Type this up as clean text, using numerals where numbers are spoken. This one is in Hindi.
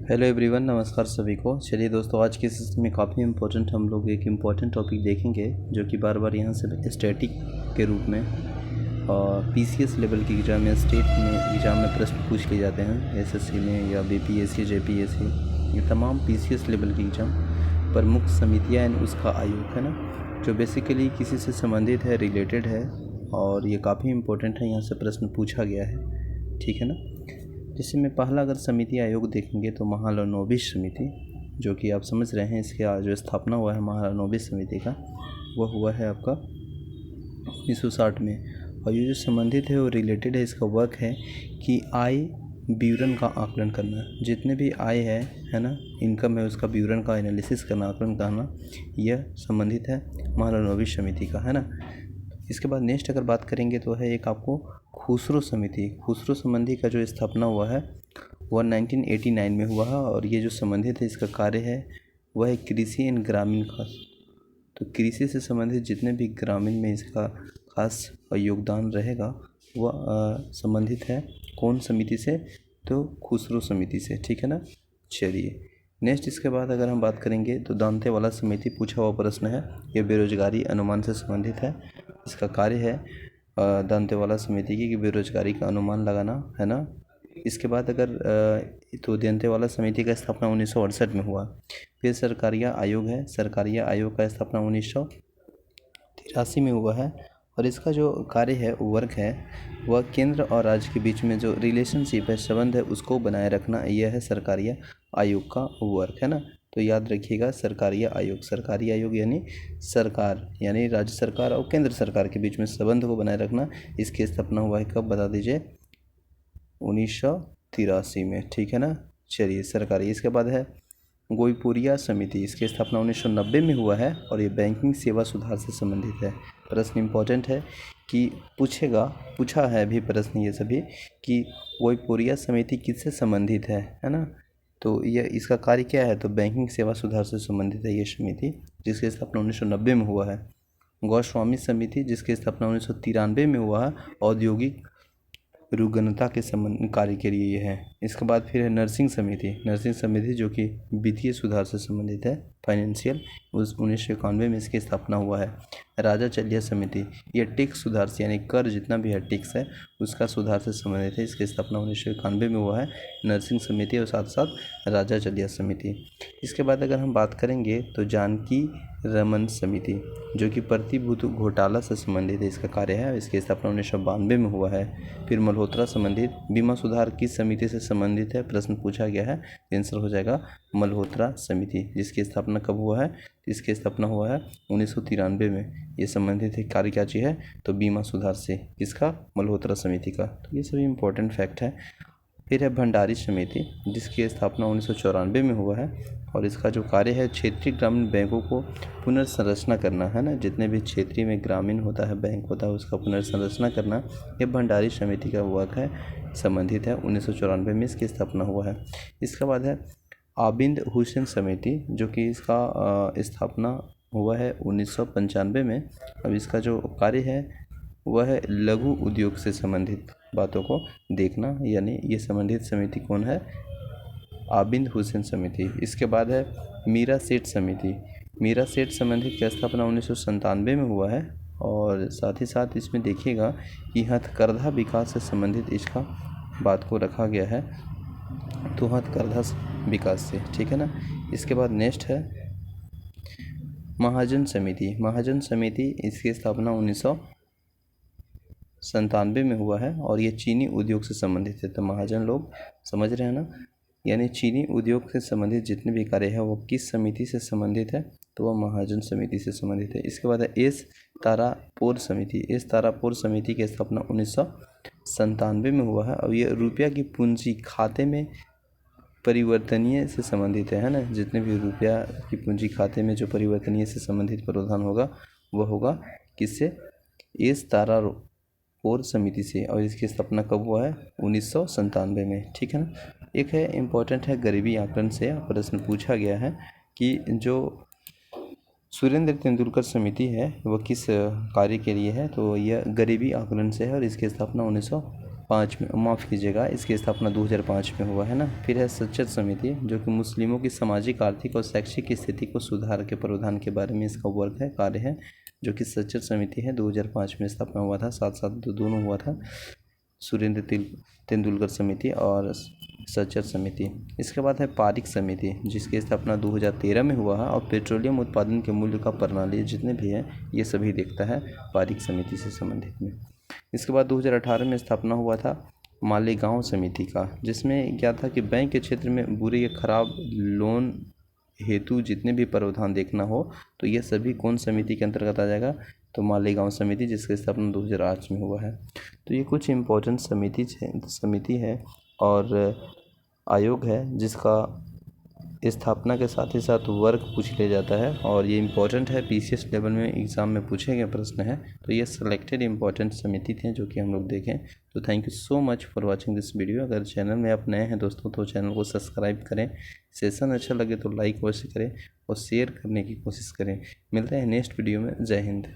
हेलो एवरीवन, नमस्कार सभी को। चलिए दोस्तों, आज की इस में काफ़ी इम्पोर्टेंट हम लोग एक इम्पोर्टेंट टॉपिक देखेंगे जो कि बार बार यहाँ से स्टैटिक के रूप में और पीसीएस लेवल की एग्ज़ाम या स्टेट में एग्ज़ाम में प्रश्न पूछ लिए जाते हैं। एसएससी में या बीपीएससी, जेपीएससी, ये तमाम पीसीएस लेवल की एग्ज़ाम प्रमुख समितियाँ एंड उसका आयोग है ना, जो बेसिकली किसी से संबंधित है, रिलेटेड है और ये काफ़ी इम्पोर्टेंट है। यहाँ से प्रश्न पूछा गया है, ठीक है ना। जैसे में पहला अगर समिति आयोग देखेंगे तो महालनोबिस समिति, जो कि आप समझ रहे हैं, इसके जो स्थापना हुआ है महालनोबिस समिति का, वो हुआ है आपका 1960 में। और ये जो संबंधित है वो रिलेटेड है, इसका वर्क है कि आय विवरण का आकलन करना, जितने भी आय है ना, इनकम है, उसका विवरण का एनालिसिस करना, आकलन करना, यह संबंधित है महालनोबिस समिति का, है ना। इसके बाद नेक्स्ट अगर बात करेंगे तो है एक आपको खुसरो समिति। खुसरो संबंधी का जो स्थापना हुआ है वह 1989 में हुआ है और ये जो संबंधित है, इसका कार्य है वह है कृषि एंड ग्रामीण खास। तो कृषि से संबंधित जितने भी ग्रामीण में इसका खास योगदान रहेगा वह संबंधित है कौन समिति से, तो खुसरो समिति से, ठीक है ना। चलिए नेक्स्ट इसके बाद अगर हम बात करेंगे तो दांतेवाला समिति पूछा हुआ प्रश्न है, यह बेरोजगारी अनुमान से संबंधित है। इसका कार्य है दांतेवाला समिति की बेरोजगारी का अनुमान लगाना, है ना। इसके बाद अगर तो दांतेवाला समिति का स्थापना 1968 में हुआ। फिर सरकारिया आयोग है, सरकारिया आयोग का स्थापना 1983 में हुआ है और इसका जो कार्य है, वर्क है, वह केंद्र और राज्य के बीच में जो रिलेशनशिप है, संबंध है, उसको बनाए रखना, यह है सरकारिया आयोग का वर्क, है ना। तो याद रखिएगा, सरकारी आयोग यानी सरकार, यानी राज्य सरकार और केंद्र सरकार के बीच में संबंध को बनाए रखना। इसकी स्थापना हुआ है कब, बता दीजिए, 1983 में, ठीक है ना। चलिए सरकारी। इसके बाद है गोईपुरिया समिति, इसकी स्थापना 1990 में हुआ है और ये बैंकिंग सेवा सुधार से संबंधित है। प्रश्न इम्पोर्टेंट है कि पूछा है अभी प्रश्न ये सभी कि गोईपुरिया समिति किससे संबंधित है ना। तो यह इसका कार्य क्या है, तो बैंकिंग सेवा सुधार से संबंधित है ये समिति, जिसकी स्थापना 1990 में हुआ है। गोस्वामी समिति, जिसकी स्थापना 1993 में हुआ है, औद्योगिक रुग्णता के संबंध कार्य के लिए ये है। इसके बाद फिर है नर्सिंग समिति जो कि वित्तीय सुधार से संबंधित है, फाइनेंशियल, उस 1991 में इसकी स्थापना हुआ है। राजा चलिया समिति, ये टैक्स सुधार से, यानी कर जितना भी है टैक्स है उसका सुधार से संबंधित है। इसकी स्थापना 1991 में हुआ है, नर्सिंग समिति और साथ साथ राजा चलिया समिति। इसके बाद अगर हम बात करेंगे तो जानकी रमन समिति, जो कि प्रतिभूति घोटाला से संबंधित है, इसका कार्य है। इसकी स्थापना 1992 में हुआ है। फिर मल्होत्रा संबंधित बीमा सुधार किस समिति से संबंधित है, प्रश्न पूछा गया है, आंसर हो जाएगा मल्होत्रा समिति, जिसकी स्थापना कब हुआ है, इसकी स्थापना हुआ है 1993 में। ये संबंधित है, कार्य क्या चीज़ है, तो बीमा सुधार से, किसका, मल्होत्रा समिति का। तो ये सभी इंपॉर्टेंट फैक्ट है। फिर है भंडारी समिति, जिसकी स्थापना 1994 में हुआ है और इसका जो कार्य है क्षेत्रीय ग्रामीण बैंकों को पुनर्संरचना करना, है ना। जितने भी क्षेत्रीय में ग्रामीण होता है, बैंक होता है, उसका पुनर्संरचना करना, ये भंडारी समिति का वर्क है, संबंधित है। 1994 में इसकी स्थापना हुआ है। इसके बाद है आबिद हुसैन समिति, जो कि इसका स्थापना हुआ है 1995 में। अब इसका जो कार्य है वह है लघु उद्योग से संबंधित बातों को देखना, यानी ये संबंधित समिति कौन है, आबिद हुसैन समिति। इसके बाद है मीरा सेठ समिति। मीरा सेठ समिति की स्थापना 1997 में हुआ है और साथ ही साथ इसमें देखिएगा कि हथकरघा विकास से संबंधित इसका बात को रखा गया है, तो हथकरघा विकास से, ठीक है ना। इसके बाद नेक्स्ट है महाजन समिति, इसकी स्थापना 1997 में हुआ है और ये चीनी उद्योग से संबंधित है। तो महाजन लोग समझ रहे हैं ना, यानी चीनी उद्योग से संबंधित जितने भी कार्य है वो किस समिति से संबंधित है, तो वह महाजन समिति से संबंधित है। इसके बाद है एस तारापुर समिति की स्थापना 1997 में हुआ है और ये रुपया की पूंजी खाते में परिवर्तनीय से संबंधित है ना। जितने भी रुपया की पूंजी खाते में जो परिवर्तनीय से संबंधित प्रावधान होगा वह होगा किससे, एस तारापुर समिति से, और इसकी स्थापना कब हुआ है, 1997 में, ठीक है ना। एक है इम्पोर्टेंट है गरीबी आकलन से प्रश्न पूछा गया है कि जो सुरेंद्र तेंदुलकर समिति है वह किस कार्य के लिए है, तो यह गरीबी आकलन से है और इसकी स्थापना 5 में, माफ़ कीजिएगा, इसकी स्थापना 2005 में हुआ है ना। फिर है सच्चर समिति, जो कि मुस्लिमों की सामाजिक, आर्थिक और शैक्षिक स्थिति को सुधार के प्रावधान के बारे में इसका वर्क है, कार्य है, जो कि सच्चर समिति है, 2005 में स्थापना हुआ था। साथ साथ दोनों हुआ था, सुरेंद्र तेंदुलकर समिति और सच्चर समिति। इसके बाद है पारिक समिति, जिसकी स्थापना 2013 में हुआ है और पेट्रोलियम उत्पादन के मूल्य का प्रणाली जितने भी हैं ये सभी देखता है पारिक समिति से संबंधित में। इसके बाद 2018 में स्थापना हुआ था मालेगांव समिति का, जिसमें क्या था कि बैंक के क्षेत्र में बुरे या खराब लोन हेतु जितने भी प्रावधान देखना हो तो ये सभी कौन समिति के अंतर्गत आ जाएगा, तो मालेगांव समिति, जिसकी स्थापना 2008 में हुआ है। तो ये कुछ इम्पोर्टेंट समिति है और आयोग है जिसका स्थापना के साथ ही साथ वर्क पूछ लिया जाता है और ये इम्पोर्टेंट है, पीसीएस लेवल में एग्ज़ाम में पूछे गए प्रश्न है। तो ये सिलेक्टेड इम्पोर्टेंट समिति थे जो कि हम लोग देखें। तो thank you so much for watching this video. अगर चैनल में आप नए हैं दोस्तों तो चैनल को सब्सक्राइब करें, सेशन अच्छा लगे तो लाइक अवश्य करें और शेयर करने की कोशिश करें। मिलते हैं नेक्स्ट वीडियो में। जय हिंद।